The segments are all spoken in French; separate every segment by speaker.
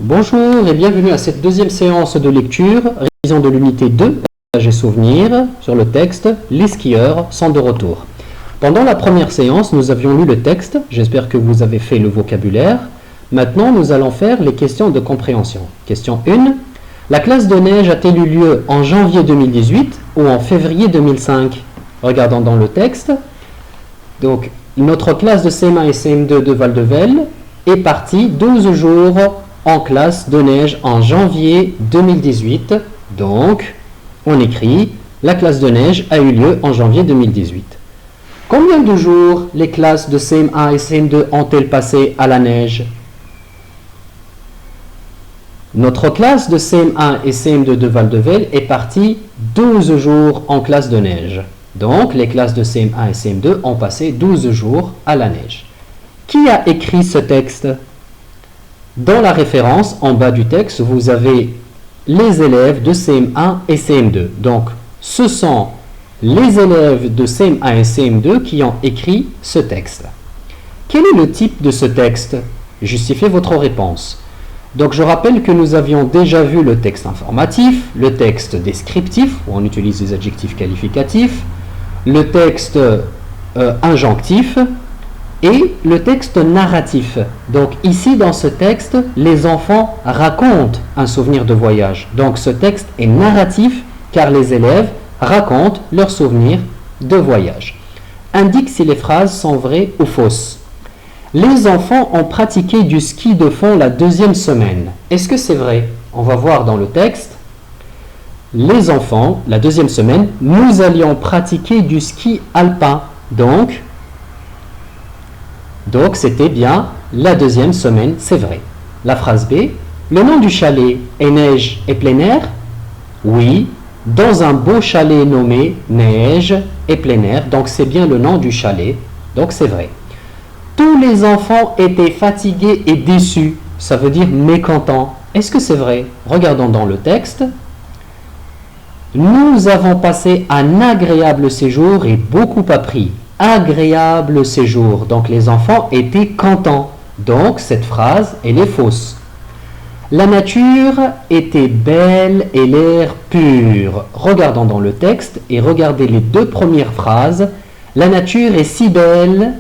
Speaker 1: Bonjour et bienvenue à cette deuxième séance de lecture, révision de l'unité 2, Paysages et souvenirs, sur le texte « Les skieurs sont de retour ». Pendant la première séance, nous avions lu le texte, j'espère que vous avez fait le vocabulaire. Maintenant, nous allons faire les questions de compréhension. Question 1. La classe de neige a-t-elle eu lieu en janvier 2018 ou en février 2005? Regardons dans le texte. Donc, notre classe de CM1 et CM2 de Val-de-Velle est partie 12 jours en classe de neige en janvier 2018. Donc, on écrit la classe de neige a eu lieu en janvier 2018. Combien de jours les classes de CM1 et CM2 ont-elles passé à la neige? Notre classe de CM1 et CM2 de Val-de-Velle est partie 12 jours en classe de neige. Donc, les classes de CM1 et CM2 ont passé 12 jours à la neige. Qui a écrit ce texte? Dans la référence, en bas du texte, vous avez les élèves de CM1 et CM2. Donc, ce sont les élèves de CM1 et CM2 qui ont écrit ce texte. Quel est le type de ce texte? Justifiez votre réponse. Donc, je rappelle que nous avions déjà vu le texte informatif, le texte descriptif, où on utilise les adjectifs qualificatifs, le texte injonctif et le texte narratif. Donc, ici, dans ce texte, les enfants racontent un souvenir de voyage. Donc, ce texte est narratif car les élèves racontent leurs souvenirs de voyage. Indique si les phrases sont vraies ou fausses. Les enfants ont pratiqué du ski de fond la deuxième semaine. Est-ce que c'est vrai? On va voir dans le texte. Les enfants, la deuxième semaine, nous allions pratiquer du ski alpin. Donc c'était bien la deuxième semaine, c'est vrai. La phrase B. Le nom du chalet est Neige et plein air? Oui, dans un beau chalet nommé Neige et plein air. Donc c'est bien le nom du chalet. Donc c'est vrai. Tous les enfants étaient fatigués et déçus. Ça veut dire mécontents. Est-ce que c'est vrai? Regardons dans le texte. Nous avons passé un agréable séjour et beaucoup appris. Agréable séjour. Donc les enfants étaient contents. Donc cette phrase, elle est fausse. La nature était belle et l'air pur. Regardons dans le texte et regardez les deux premières phrases. La nature est si belle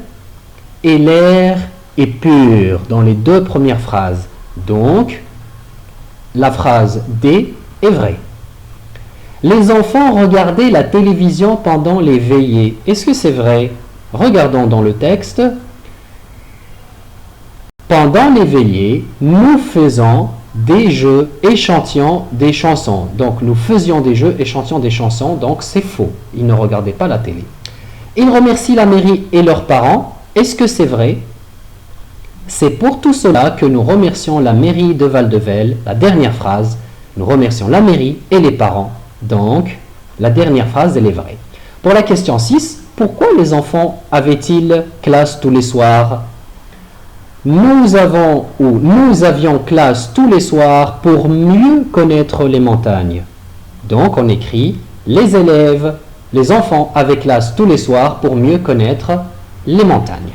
Speaker 1: et l'air est pur dans les deux premières phrases. Donc, la phrase D est vraie. Les enfants regardaient la télévision pendant les veillées. Est-ce que c'est vrai? Regardons dans le texte. Pendant les veillées, nous faisons des jeux et chantions des chansons. Donc, nous faisions des jeux et chantions des chansons. Donc, c'est faux. Ils ne regardaient pas la télé. Ils remercient la mairie et leurs parents. Est-ce que c'est vrai? C'est pour tout cela que nous remercions la mairie de Val-de-Velle. La dernière phrase, nous remercions la mairie et les parents. Donc, la dernière phrase, elle est vraie. Pour la question 6, pourquoi les enfants avaient-ils classe tous les soirs? Nous avions classe tous les soirs pour mieux connaître les montagnes. Donc, on écrit les élèves, les enfants avaient classe tous les soirs pour mieux connaître les montagnes.